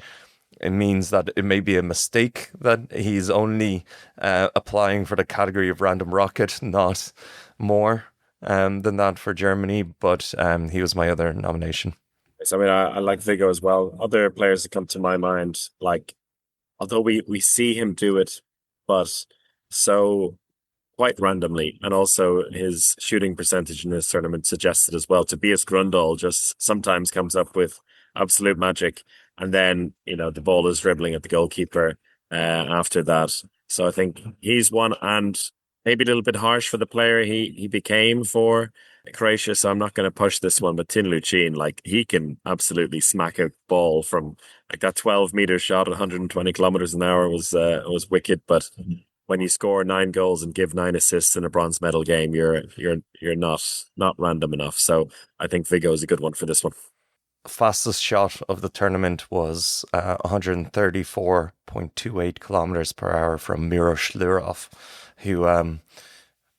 it means that it may be a mistake that he's only applying for the category of random rocket, not more than that for Germany. But he was my other nomination. So, I mean, I like Viggo as well. Other players that come to my mind, like, although we see him do it, but so quite randomly, and also his shooting percentage in this tournament suggests it as well. Tobias Grundal just sometimes comes up with absolute magic, and then the ball is dribbling at the goalkeeper after that. So I think he's one, and maybe a little bit harsh for the player he became for Croatia. So I'm not going to push this one, but Tin Lucin, like, he can absolutely smack a ball from like that 12-meter shot at 120 kilometers an hour was wicked. But when you score 9 goals and give 9 assists in a bronze medal game, you're not random enough. So I think Viggo is a good one for this one. Fastest shot of the tournament was 134.28 kilometers per hour from Miro Šlurov, who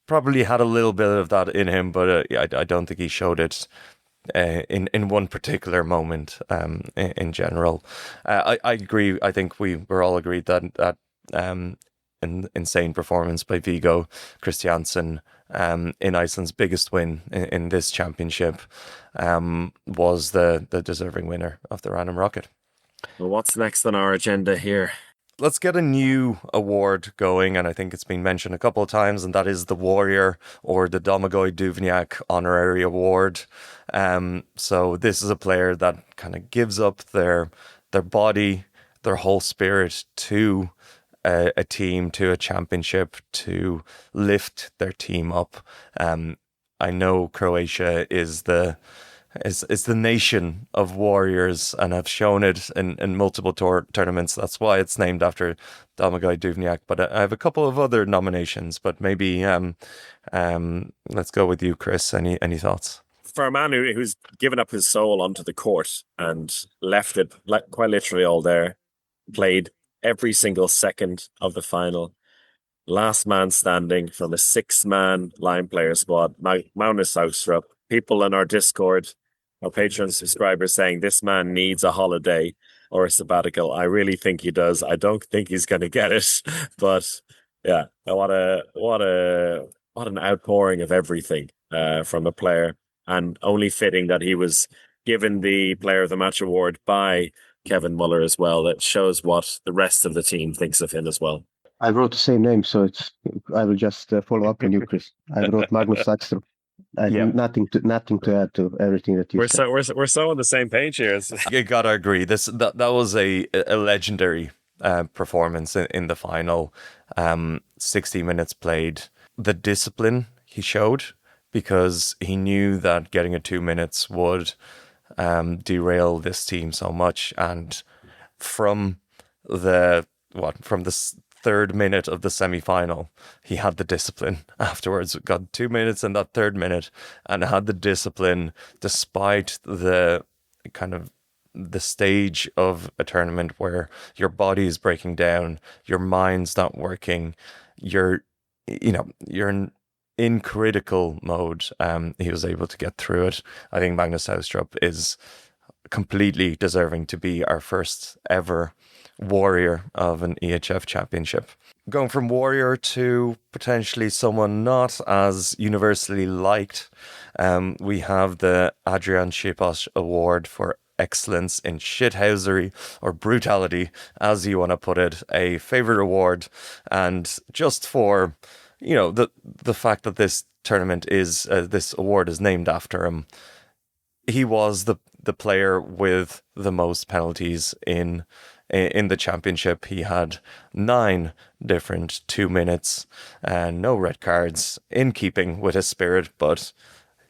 probably had a little bit of that in him, but I don't think he showed it in one particular moment in general. I agree. I think we're all agreed that an insane performance by Viggo Kristiansson in Iceland's biggest win in this championship was the deserving winner of the random rocket. Well, what's next on our agenda here? Let's get a new award going, and I think it's been mentioned a couple of times, and that is the Warrior, or the Domagoj Duvniak Honorary Award. So this is a player that kind of gives up their body, their whole spirit to a team, to a championship, to lift their team up. I know Croatia is the nation of warriors and have shown it in multiple tournaments. That's why it's named after Domagoj Duvniak. But I have a couple of other nominations, but maybe let's go with you, Chris. Any thoughts? for a man who's given up his soul onto the court and left it quite literally all there, played every single second of the final, last man standing from a 6-man line player squad, Magnus Saustrup. People in our Discord, our Patreon subscribers saying this man needs a holiday or a sabbatical. I really think he does. I don't think he's going to get it, but yeah, what an outpouring of everything from a player, and only fitting that he was given the Player of the Match award by Kevin Muller as well. That shows what the rest of the team thinks of him as well. I wrote the same name, so I will just follow up on you, Chris. I wrote Magnus Saxton. Nothing to add to everything that you said. We're so on the same page here. You gotta agree. That was a legendary performance in the final. 60 minutes played. The discipline he showed, because he knew that getting a 2 minutes would derail this team so much. And from the third minute of the semi-final, he had the discipline afterwards. Got 2 minutes in that third minute and had the discipline despite the kind of the stage of a tournament where your body is breaking down, your mind's not working, you're in critical mode. He was able to get through it. I think Magnus Saustrup is completely deserving to be our first ever warrior of an EHF championship. Going from warrior to potentially someone not as universally liked, we have the Adrian Sipos Award for excellence in shithousery or brutality, as you want to put it, a favorite award. And just for, the fact that this tournament is, this award is named after him, he was the player with the most penalties in the championship. He had 9 different 2 minutes and no red cards, in keeping with his spirit, but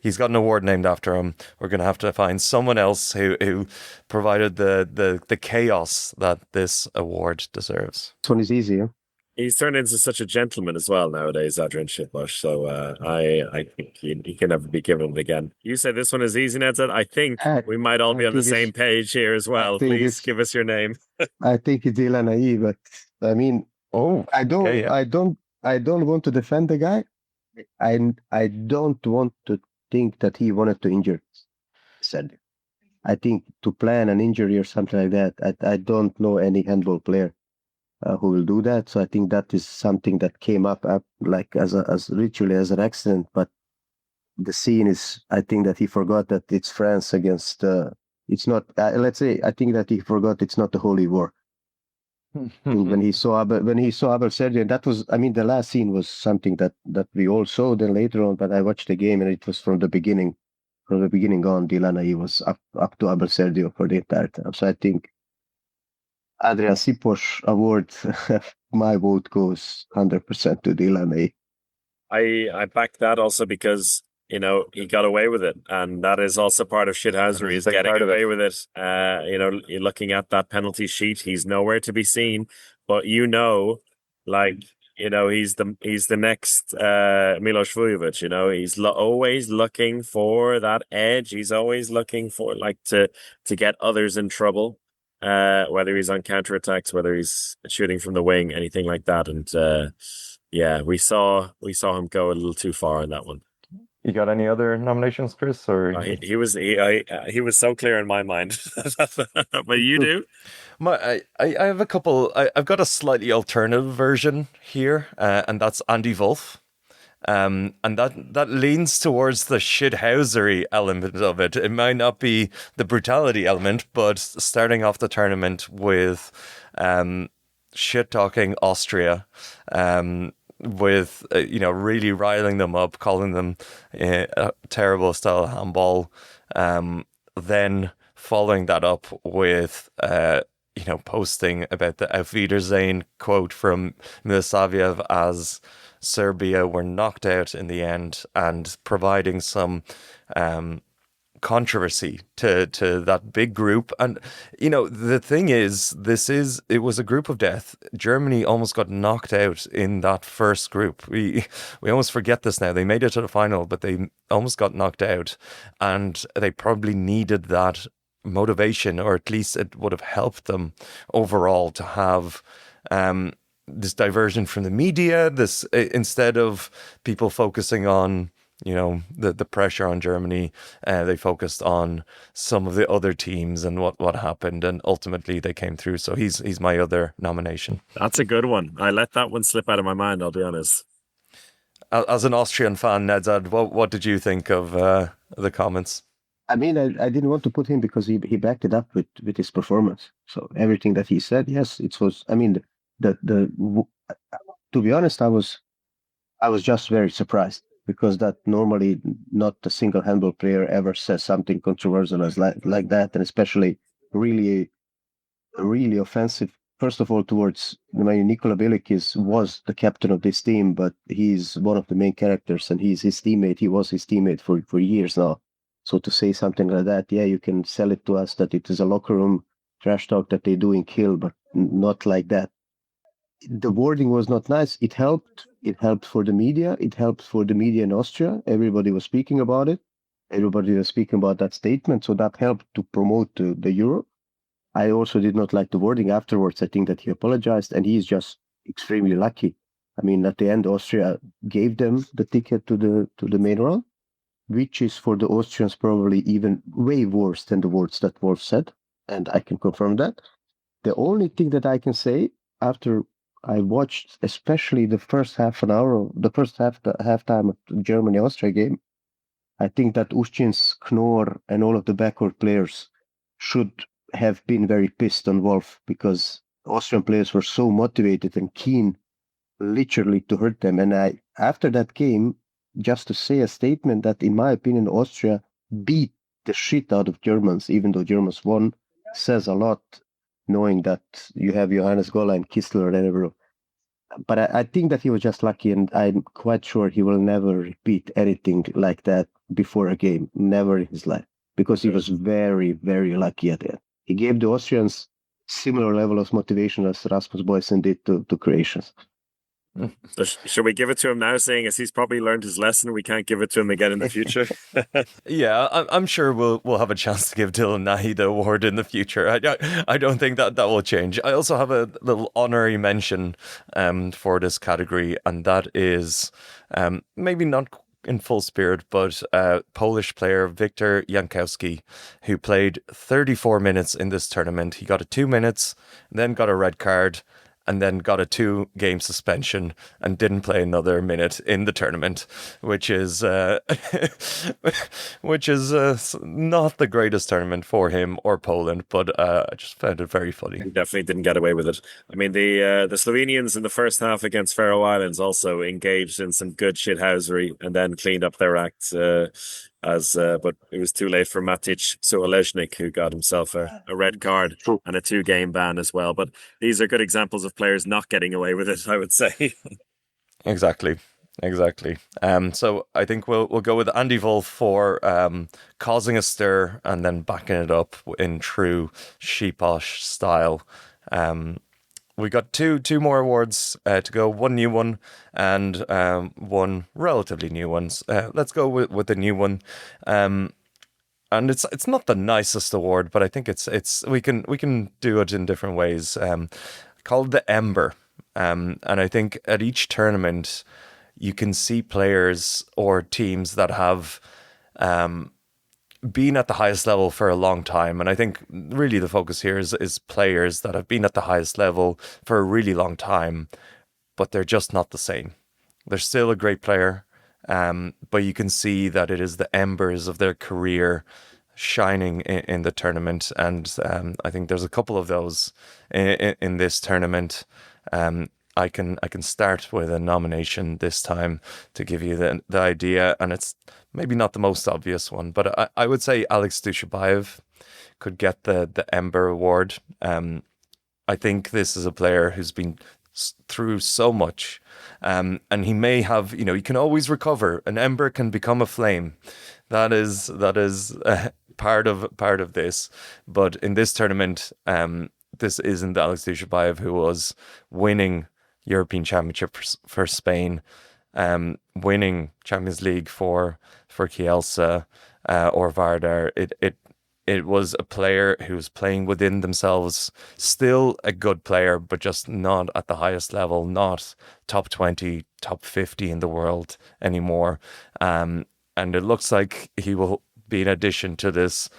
he's got an award named after him. We're going to have to find someone else who provided the chaos that this award deserves. This one is easy, huh? He's turned into such a gentleman as well nowadays, Adrian Sipos. So I think he can never be given it again. You said this one is easy, Nedzad. I think we might all be on the same page here as well. Please give us your name. I think it's Ilan, but I mean, I don't want to defend the guy. I don't want to think that he wanted to injure. Said, I think to plan an injury or something like that. I don't know any handball player who will do that. So I think that is something that came up like as literally as an accident. But the scene is, I think that he forgot that it's France against. It's not. Let's say I think that he forgot it's not the Holy War. when he saw Abel Sergio, that was. I mean, the last scene was something that we all saw. Then later on, but I watched the game and it was from the beginning. From the beginning on, Dilana, he was up to Abel Sergio for the entire time. So I think Adrian Sipos award, my vote goes 100% to Dylan. I back that also because, he got away with it. And that is also part of shithousery, is getting away with it. You're looking at that penalty sheet. He's nowhere to be seen. But he's the next Milos Vujovic. He's always looking for that edge. He's always looking for to get others in trouble. Whether he's on counterattacks, whether he's shooting from the wing, anything like that. And we saw him go a little too far in that one. You got any other nominations, Chris? Or he was so clear in my mind. But you do? I have a couple. I've got a slightly alternative version here, and that's Andy Wolf. And that leans towards the shithousery element of it. It might not be the brutality element, but starting off the tournament with shit talking Austria, with really riling them up, calling them a terrible style of handball. Then following that up with posting about the Auf Wiedersehen quote from Milosavljev as Serbia were knocked out in the end, and providing some controversy to that big group. And the thing is, it was a group of death. Germany almost got knocked out in that first group. We almost forget this now. They made it to the final, but they almost got knocked out, and they probably needed that motivation, or at least it would have helped them overall to have this diversion from the media, this instead of people focusing on the pressure on Germany, they focused on some of the other teams and what happened, and ultimately they came through. So he's my other nomination. That's a good one. I let that one slip out of my mind, I'll be honest. As an Austrian fan, Nedzad, what did you think of the comments? I mean, I didn't want to put him because he backed it up with his performance. So everything that he said, yes, it was. I mean, to be honest, I was just very surprised, because that normally not a single handball player ever says something controversial as like that, and especially really offensive. First of all, towards Nikola Bilic was the captain of this team, but he's one of the main characters, and he's his teammate. He was his teammate for years now. So to say something like that, yeah, you can sell it to us that it is a locker room trash talk that they do in Kiel, but not like that. The wording was not nice. It helped. It helped for the media. It helped for the media in Austria. Everybody was speaking about it. Everybody was speaking about that statement. So that helped to promote the Euro. I also did not like the wording afterwards. I think that he apologized, and he's just extremely lucky. I mean, at the end, Austria gave them the ticket to the main round, which is for the Austrians probably even way worse than the words that Wolf said, and I can confirm that. The only thing that I can say, after I watched especially the first halftime of the Germany-Austria game, I think that Ustjin's, Knorr, and all of the backcourt players should have been very pissed on Wolf, because Austrian players were so motivated and keen, literally, to hurt them. And after that game, just to say a statement that, in my opinion, Austria beat the shit out of Germans, even though Germans won, says a lot, knowing that you have Johannes Gola and Kistler and everyone. But I think that he was just lucky, and I'm quite sure he will never repeat anything like that before a game, never in his life, because he was very, very lucky at it. He gave the Austrians similar level of motivation as Rasmus Boysen did to Croatians. So should we give it to him now, saying as he's probably learned his lesson, we can't give it to him again in the future? Yeah, I'm sure we'll have a chance to give Dylan Nahi the award in the future. I don't think that will change. I also have a little honorary mention for this category, and that is maybe not in full spirit, but Polish player Wiktor Jankowski, who played 34 minutes in this tournament. He got a 2 minutes, then got a red card, and then got a 2-game suspension and didn't play another minute in the tournament, which is not the greatest tournament for him or Poland, but I just found it very funny. He definitely didn't get away with it. I mean, the Slovenians in the first half against Faroe Islands also engaged in some good shithousery and then cleaned up their act. But it was too late for Matic Smajlagic, who got himself a red card and a 2-game ban as well. But these are good examples of players not getting away with it, I would say. Exactly. So I think we'll go with Andy Wolf for causing a stir and then backing it up in true Sipos style. We got two more awards to go, one new one and one relatively new one. Let's go with the new one. And it's not the nicest award, but I think it's we can do it in different ways. Called the Ember. And I think at each tournament you can see players or teams that have been at the highest level for a long time. And I think really the focus here is players that have been at the highest level for a really long time, but they're just not the same. They're still a great player, but you can see that it is the embers of their career shining in the tournament. And I think there's a couple of those in this tournament. I can start with a nomination this time to give you the idea, and it's maybe not the most obvious one, but I would say Alex Dushabayev could get the Ember Award. I think this is a player who's been through so much, and he may have, he can always recover. An ember can become a flame. that is part of this. But in this tournament, this isn't the Alex Dushabayev who was winning European Championship for Spain, winning Champions League for Kielce or Vardar. It was a player who was playing within themselves, still a good player, but just not at the highest level, not top 20, top 50 in the world anymore. And it looks like he will be an addition to this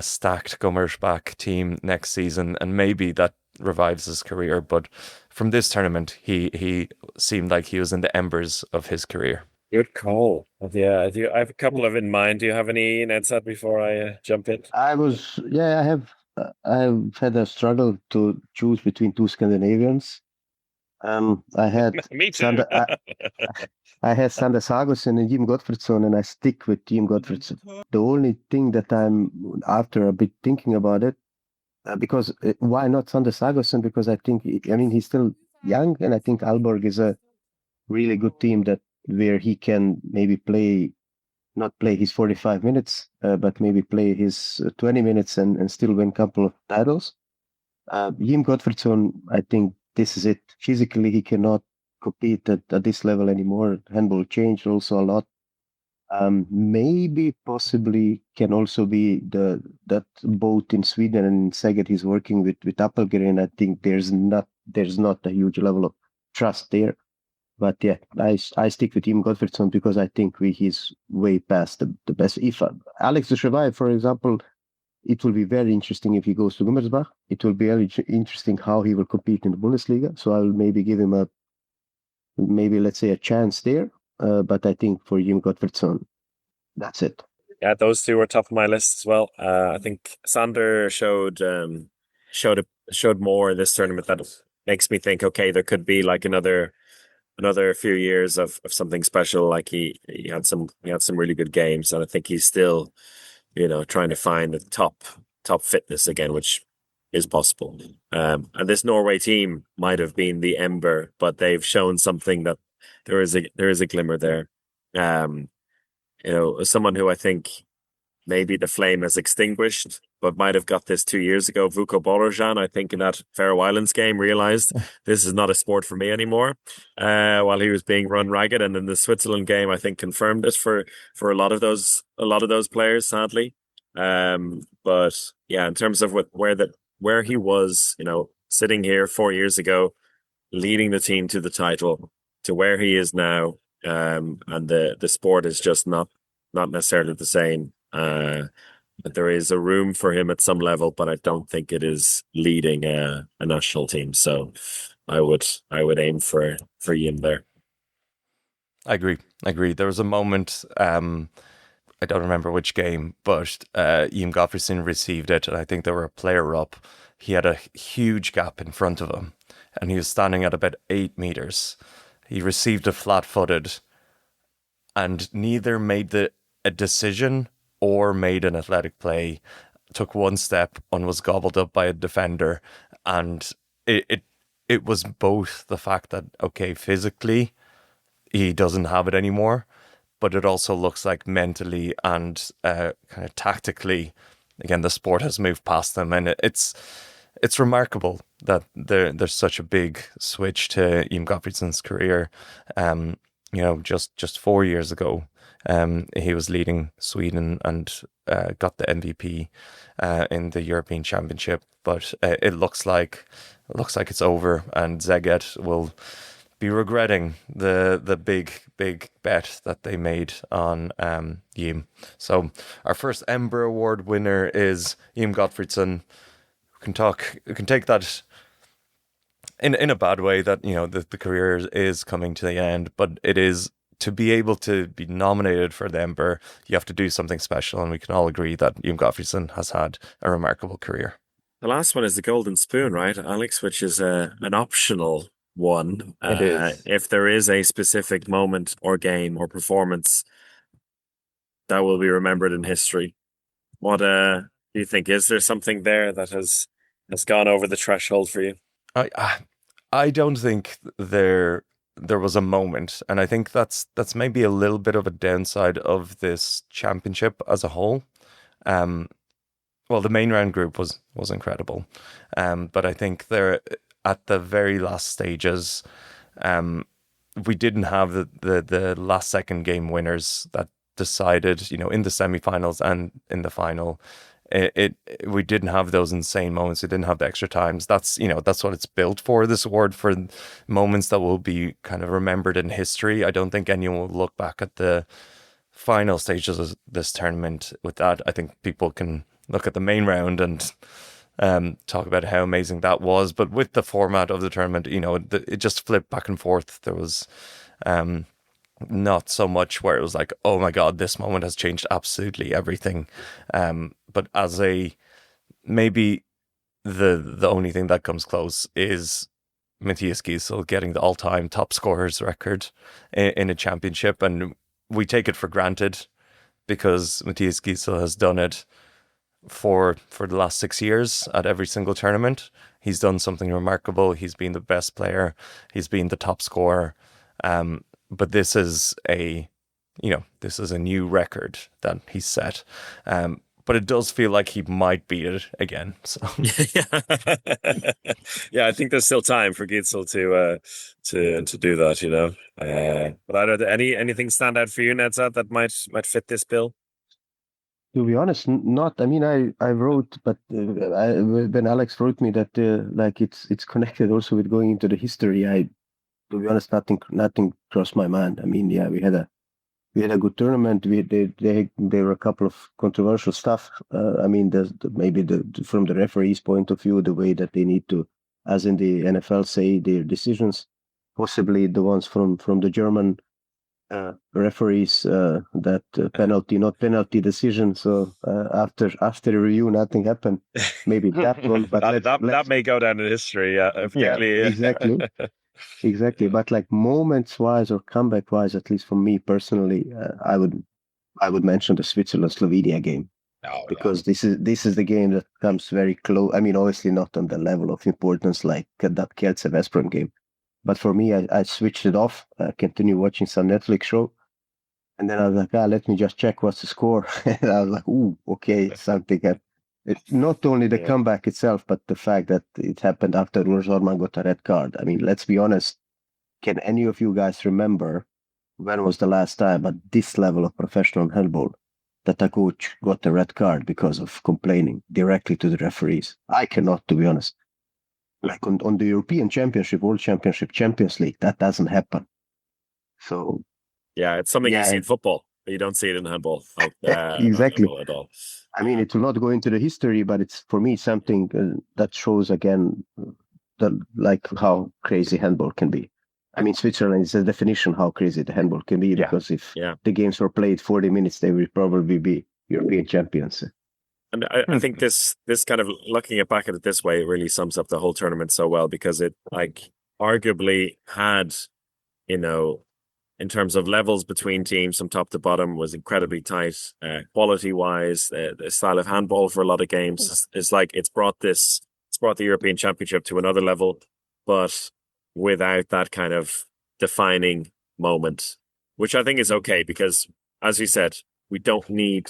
stacked Gummersbach team next season, and maybe that revives his career. But from this tournament, he seemed like he was in the embers of his career. Good call. Yeah, I have a couple of in mind. Do you have any, Nedzad, before I jump in? I have had a struggle to choose between two Scandinavians. I had Me too. I had Sander Sagosen and Jim Gottfridsson, and I stick with Jim Gottfridsson. The only thing that I'm after a bit thinking about it, because why not Sander Sagosen? Because I think, he's still young, and I think Aalborg is a really good team where he can maybe not play his 45 minutes, but maybe play his 20 minutes and still win a couple of titles. Jim Gottfridsson, I think this is it. Physically, he cannot compete at this level anymore. Handball changed also a lot. Maybe possibly can also be that both in Sweden and in Szeged he's working with Appelgren. I think there's not a huge level of trust there. But yeah, I stick with Jim Gottfridsson because I think he's way past the best. If Alex Dushabayev, for example, it will be very interesting if he goes to Gummersbach. It will be very interesting how he will compete in the Bundesliga. So I'll maybe give him let's say a chance there. But I think for Jim Gottfridsson, that's it. Yeah, those two were top of my list as well. I think Sander showed more in this tournament that makes me think, okay, there could be like another few years of something special. Like he had some really good games, and I think he's still, trying to find the top fitness again, which is possible. And this Norway team might have been the ember, but they've shown something that there is a glimmer there. Someone who I think maybe the flame has extinguished, but might have got this 2 years ago. Vuko Borojan, I think in that Faroe Islands game, realized this is not a sport for me anymore. While he was being run ragged, and in the Switzerland game, I think confirmed it for a lot of those players, sadly. But yeah, in terms of where he was, sitting here 4 years ago, leading the team to the title, to where he is now, and the sport is just not necessarily the same. But there is a room for him at some level, but I don't think it is leading a national team. So I would aim for Jim there. I agree. There was a moment, I don't remember which game, but Jim Gottfridsson received it, and I think there were a player up. He had a huge gap in front of him, and he was standing at about 8 meters. He received it flat-footed, and neither made a decision or made an athletic play, took one step and was gobbled up by a defender. And it was both the fact that, okay, physically he doesn't have it anymore, but it also looks like mentally and kind of tactically, again, the sport has moved past them. And it's remarkable that there's such a big switch to Jim Gottfridsson's career. Just 4 years ago, he was leading Sweden and got the MVP in the European Championship. But it looks like it's over, and Szeged will be regretting the big bet that they made on Jim. So our first Ember Award winner is Jim Gottfridsson. We can take that in a bad way, that the career is coming to the end, but it is. To be able to be nominated for the Ember, you have to do something special, and we can all agree that Jim Gottfridsson has had a remarkable career. The last one is the Golden Spoon, right, Alex, which is an optional one. It is. If there is a specific moment or game or performance that will be remembered in history, what do you think? Is there something there that has gone over the threshold for you? I don't think there there was a moment, and I think that's maybe a little bit of a downside of this championship as a whole. Well, the main round group was incredible, but I think there at the very last stages, we didn't have the last second game winners that decided, in the semifinals and in the final. We didn't have those insane moments. We didn't have the extra times. That's what it's built for, this award, for moments that will be kind of remembered in history. I don't think anyone will look back at the final stages of this tournament with that. I think people can look at the main round and talk about how amazing that was. But with the format of the tournament, it just flipped back and forth. There was not so much where it was like, oh my God, this moment has changed absolutely everything. But as maybe the only thing that comes close is Matthias Giesel getting the all-time top scorers record in a championship. And we take it for granted because Matthias Giesel has done it for the last 6 years at every single tournament. He's done something remarkable. He's been the best player. He's been the top scorer. But this is a new record that he's set. But it does feel like he might beat it again. So yeah, I think there's still time for Gitzel to do that, But I don't anything stand out for you, Nedzad, that might fit this bill? To be honest, not. I mean, I wrote, but when Alex wrote me that like it's connected also with going into the history. To be honest, nothing crossed my mind. I mean, yeah, we had a good tournament. There were a couple of controversial stuff. I mean, there's maybe from the referee's point of view, the way that they need to, as in the NFL, say their decisions, possibly the ones from the German referees, that penalty, not penalty decision. So after the review, nothing happened. Maybe that one, but that may go down in history. Yeah, particularly. Yeah, exactly. Exactly, but like moments wise or comeback wise, at least for me personally, I would mention the Switzerland-Slovenia game, because this is the game that comes very close. I mean, obviously not on the level of importance like that Kielce-Veszprem game, but for me, I switched it off, continue watching some Netflix show, and then I was like, let me just check what's the score, and I was like, ooh, okay, something happened. It's not only the comeback itself, but the fact that it happened after Urs Orman got a red card. I mean, let's be honest. Can any of you guys remember when was the last time at this level of professional handball that a coach got a red card because of complaining directly to the referees? I cannot, to be honest. Like on the European Championship, World Championship, Champions League, that doesn't happen. So yeah, it's something you see in football, but you don't see it in handball. Exactly. At all. I mean, it will not go into the history, but it's for me something that shows again how crazy handball can be. I mean, Switzerland is a definition how crazy the handball can be, because if the games were played 40 minutes, they would probably be European champions. And I think this kind of looking back at it this way, it really sums up the whole tournament so well, because it arguably had, in terms of levels between teams from top to bottom, was incredibly tight. Quality wise, the style of handball for a lot of games is like it's brought the European Championship to another level, but without that kind of defining moment, which I think is okay, because as you said, we don't need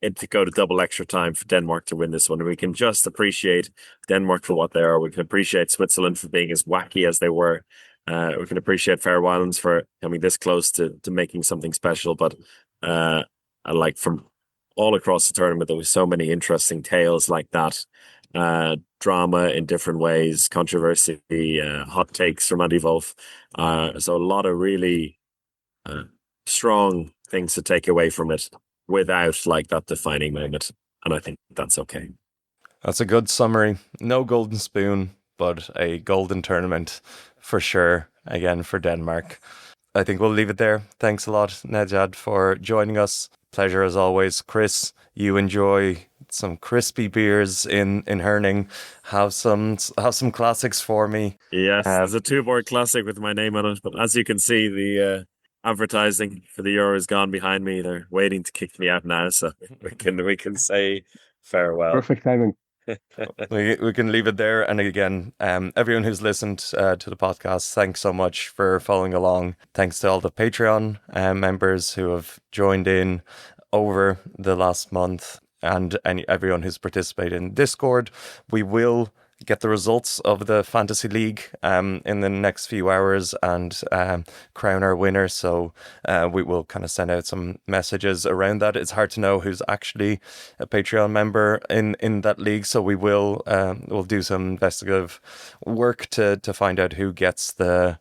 it to go to double extra time for Denmark to win this one. We can just appreciate Denmark for what they are. We can appreciate Switzerland for being as wacky as they were. We can appreciate Faroe Islands for coming this close to making something special. But like from all across the tournament, there was so many interesting tales like that. Drama in different ways, controversy, hot takes from Andy Wolf. So a lot of really strong things to take away from it without like that defining moment. And I think that's okay. That's a good summary. No golden spoon, but a golden tournament for sure, again, for Denmark. I think we'll leave it there. Thanks a lot, Nedzad, for joining us. Pleasure as always. Chris, you enjoy some crispy beers in Herning. Have some classics for me. Yes, there's a Tuborg classic with my name on it. But as you can see, the advertising for the Euro is gone behind me. They're waiting to kick me out now, so we can say farewell. Perfect timing. We can leave it there. And again, everyone who's listened to the podcast, thanks so much for following along. Thanks to all the Patreon members who have joined in over the last month, and everyone who's participated in Discord. We will get the results of the Fantasy League in the next few hours and crown our winner. So we will kind of send out some messages around that. It's hard to know who's actually a Patreon member in that league. So we'll do some investigative work to find out who gets the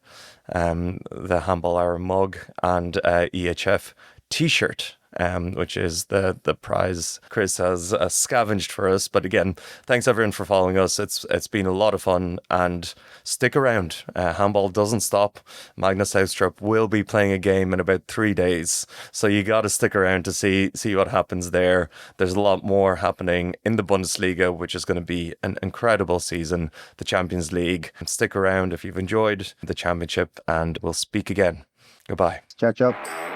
Handball Hour mug and EHF t-shirt. Which is the prize Chris has scavenged for us. But again, thanks everyone for following us. It's been a lot of fun, and stick around. Handball doesn't stop. Magnus Soustrup will be playing a game in about 3 days, so you got to stick around to see what happens there. There's a lot more happening in the Bundesliga, which is going to be an incredible season. The Champions League. Stick around if you've enjoyed the championship, and we'll speak again. Goodbye. Ciao, ciao.